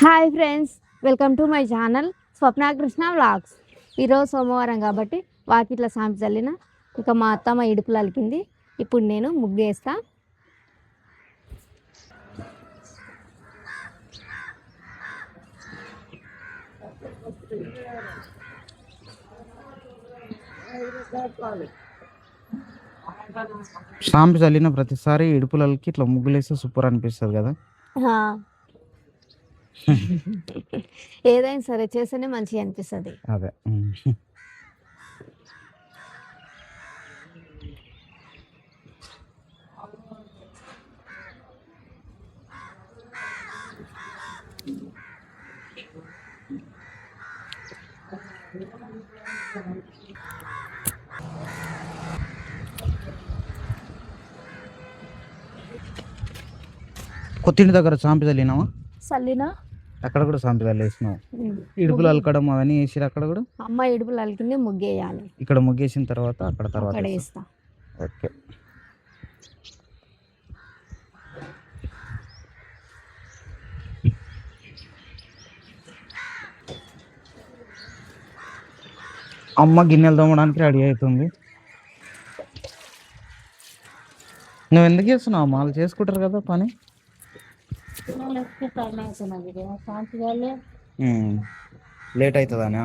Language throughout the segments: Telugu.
Hi friends, welcome to my channel Swapna Krishna vlogs. ఈరోజు సోమవారం కాబట్టి వాకిట్ల సాంపి చల్లిన, ఇక మా అత్తమ్మ ఇడుపులు అలికింది. ఇప్పుడు నేను ముగ్గేస్తా. సాంపి చల్లిన ప్రతిసారి ఇడుపులకి ఇట్లా ముగ్గులేస్తే సూపర్ అనిపిస్తుంది కదా. ఏదైనా సరే చేస్తేనే మంచిగా అనిపిస్తుంది. అదే కొత్తింటి దగ్గర సాంపి చల్లినావా? చల్లినా అక్కడ కూడా సాంపి చల్లేసినావు. ఇడుపులు అలకడం అవన్నీ వేసిరు అక్కడ కూడా. అమ్మ ఇడుపులు అలికింది, ముగ్గేయాలి. ఇక్కడ ముగ్గేసిన తర్వాత అక్కడ వేస్తా. ఓకే. అమ్మ గిన్నెలు తోమడానికి రెడీ అవుతుంది. నువ్వు ఎందుకు చేస్తున్నావు? వాళ్ళు చేసుకుంటారు కదా పని. లేట్ అవుతుందా?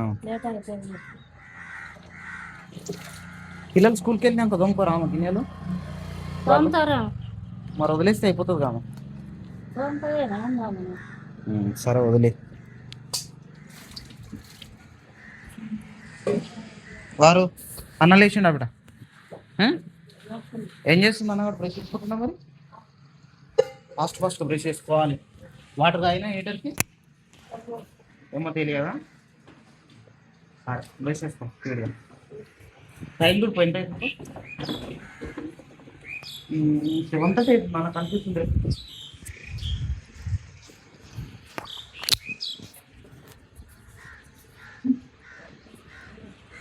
పిల్లలు స్కూల్కి వెళ్ళినాక దొంగపోరా గిన్నెలు? మరి వదిలేస్తే అయిపోతుంది కామ. సరే వదిలే. వారు అన్నలేసిండు బిడ్డ. ఏం చేస్తుంది అన్న? కూడా బ్రష్ చేసుకుంటున్నా. మరి ఫాస్ట్ బ్రష్ చేసుకోవాలి. వాటర్ తాగినా హీటర్కి ఏమో తెలియదా? బ్రష్ చేసుకో. టైం కూడా పోయింది. 7:30 మనకు కనిపిస్తుంది.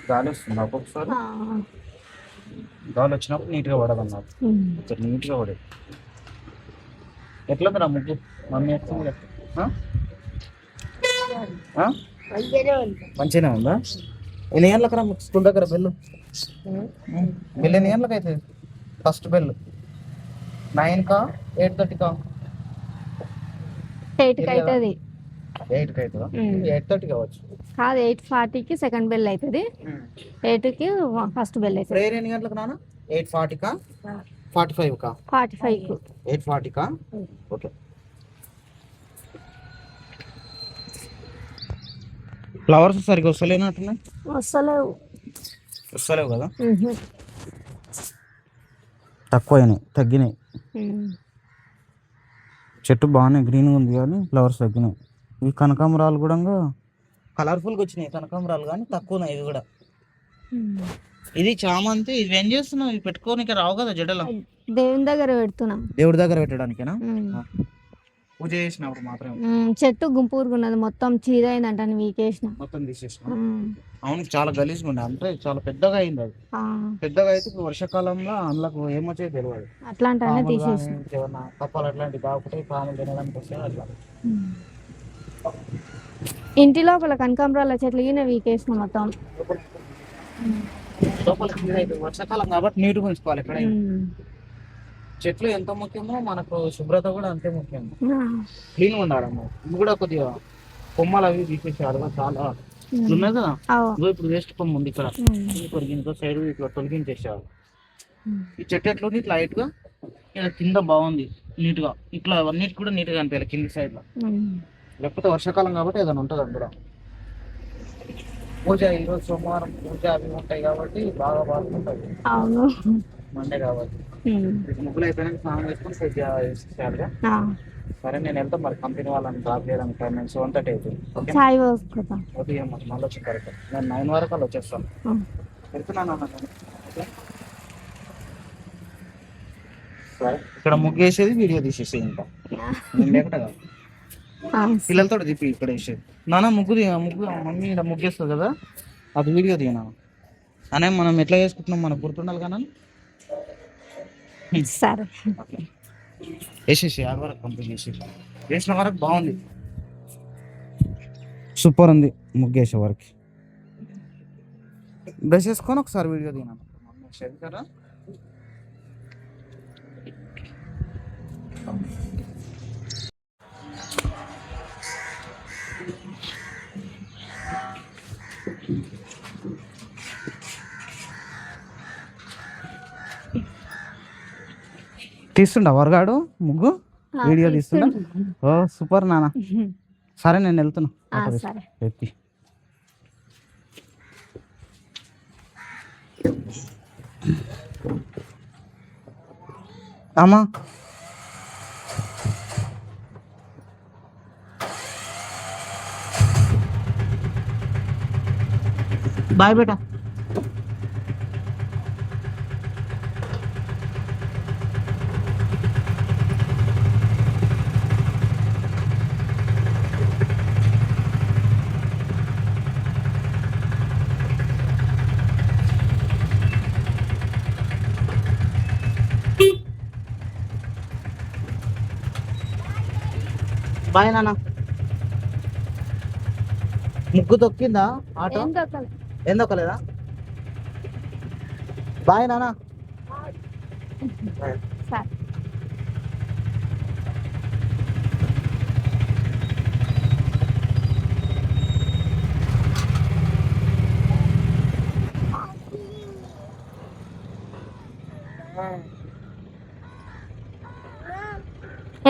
గాలి వస్తుంది ఒక్కొక్కసారి. గాలి వచ్చినప్పుడు నీట్గా పడదన్నారు. నీట్గా పడేది. ఎట్లా ఉంది ముగ్గు? మమ్మీ వేస్తుంది. మంచిగానే ఉందా? ఎన్ని గంటలకు రా స్కూల్ దగ్గర బెల్లు? ఎన్ని గంటలకు అవుతుంది ఫస్ట్ బెల్? 9కా 8:30కా? 8కి అవుతుంది. 8కి అవుతుందా? 8:30 కావచ్చు. కాదు, 8:40కి సెకండ్ బెల్ అవుతుంది. 8కి ఫస్ట్ బెల్ అవుతుంది. ప్రేయర్ ఎన్ని గంటలకు నాన్న? 8:40కా 45కా? 45కు. 8:40కా? ఓకే. ఫ్లవర్స్ సరిగ్గా వస్తలేనట్టున్నాయి. వస్తలేవు కదా? తగ్గినాయి. చెట్టు బాగానే గ్రీన్గా ఉంది కానీ ఫ్లవర్స్ తగ్గినాయి. ఈ కనకాంబరాలు కూడా కలర్ఫుల్గా వచ్చినాయి కనకాంబరాలు, కానీ తక్కువ ఉన్నాయి ఇవి కూడా. ఇది చామంతి. ఇవి ఏం చేస్తున్నావు? ఇవి పెట్టుకోనికి రావు కదా జడలో? దేవుని దగ్గర పెడుతున్నా. దేవుడి దగ్గర పెట్టడానికేనా? పూజ చేసినప్పుడు మాత్రమే. చెట్టు గుంపురుకున్నది, మొత్తం చీదైందంట. వీకేసిన, మొత్తం తీసేసిన. అవును, చాలా గలీజ్గా ఉండే. అంటే చాలా పెద్దగా అయింది. అది పెద్దగా అయితే వర్షాకాలంలో అందులోకి ఏమొచ్చే తెలియదు. అట్లాంటి తీసేసి కప్పలు అట్లాంటివి బాగుంటాయి. పాములు తినడానికి వస్తే అట్లా. ఇంటి లోపల కనకాంబరాల చెట్లు ఈయన వీకేసిన మొత్తం. వర్షాకాలం కాబట్టి నీట్గా ఉంచుకోవాలి. ఎక్కడైనా చెట్లు ఎంత ముఖ్యమో మనకు శుభ్రత కూడా అంతే ముఖ్యం. క్లీన్ ఉండాలమ్మా. ఇది కూడా కొద్దిగా కొమ్మలు అవి తీసేసారు. చాలా ఉన్నాయి కదా. ఇప్పుడు వేస్ట్ కొమ్మ ఉంది ఇక్కడ, ఇంకో సైడ్ ఇట్లా తొలగించేసారు. ఈ చెట్టు ఎట్లుంది? ఇట్లా లైట్ గా కింద బాగుంది నీట్ గా. ఇట్లా అన్నిటి కూడా నీట్ గా అనిపించాలి కింది సైడ్ లో. లేకపోతే వర్షాకాలం కాబట్టి ఏదైనా ఉంటుంది అందులో. పూజ ఈరోజు సోమవారం పూజ అవి ఉంటాయి కాబట్టి బాగా బాగుంటుంది. మండే కాబట్టి ముగ్గులు అయిపోయినాక స్నానం చేసుకుని పూజ చేసేయాలిగా. సరే, నేను వెళ్తా. మరి కంపెనీ వాళ్ళని డ్రాప్ చేయడానికి టైం 7:30 అవుతుంది. ఉదయం మళ్ళీ వచ్చి కరెక్ట్. నేను 9 వరకు అలా వచ్చేస్తాను. వెళ్తున్నాను. సరే, ఇక్కడ ముగ్గు వేసేది వీడియో తీసేసి ఇంకా నేను లేకుండా కాదు. పిల్లలతో తిప్పి ఇక్కడ వేసేది. నాన్న ముగ్గు మమ్మీ ఇక్కడ ముగ్గేస్తుంది కదా, అది వీడియో తీయనా అనే. మనం ఎట్లా చేసుకుంటున్నాం మనకు గుర్తుండాలి కదా. సరే, వేసేసి ఆడ వరకు కంప్లీట్ చేసి వేసిన వరకు బాగుంది. సూపర్ ఉంది ముగ్గేసే వరకు. బ్రష్ చేసుకొని ఒకసారి వీడియో తీనాను. తీస్తుండా వరగాడు ముగ్గు వీడియో తీస్తున్నా. ఓ సూపర్ నాన్న. సరే నేను వెళ్తున్నా సరే. ఎత్తి అమ్మా బాయ్ బేటా. బాయ్ నాన్న. ముగ్గు తొక్కిందా ఆటో? ఏం తొక్కలేదా? బాయ్ నాన్న.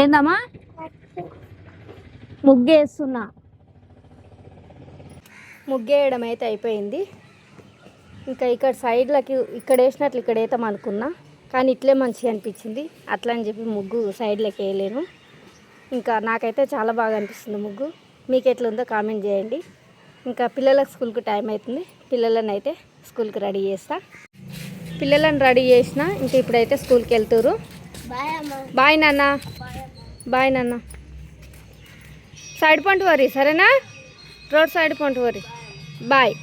ఏందమ్మా ముగ్గేస్తున్నా. ముగ్గేయడం అయితే అయిపోయింది. ఇంకా ఇక్కడ సైడ్లకి ఇక్కడ వేసినట్లు ఇక్కడ వేద్దాం అనుకున్నా, కానీ ఇట్లే మంచిగా అనిపించింది. అట్లా అని చెప్పి ముగ్గు సైడ్లకి వేయలేను. ఇంకా నాకైతే చాలా బాగా అనిపిస్తుంది ముగ్గు. మీకు ఎట్లుందో కామెంట్ చేయండి. ఇంకా పిల్లలకు స్కూల్కి టైం అవుతుంది. పిల్లలను అయితే స్కూల్కి రెడీ చేస్తా. పిల్లలను రెడీ చేసిన ఇంకా ఇప్పుడైతే స్కూల్కి వెళ్తురు. బాయ్ నాన్న. బాయ్ నాన్న. సైడ్ పంట వరి సరేనా? రోడ్ సైడ్ పంట వరి. బాయ్.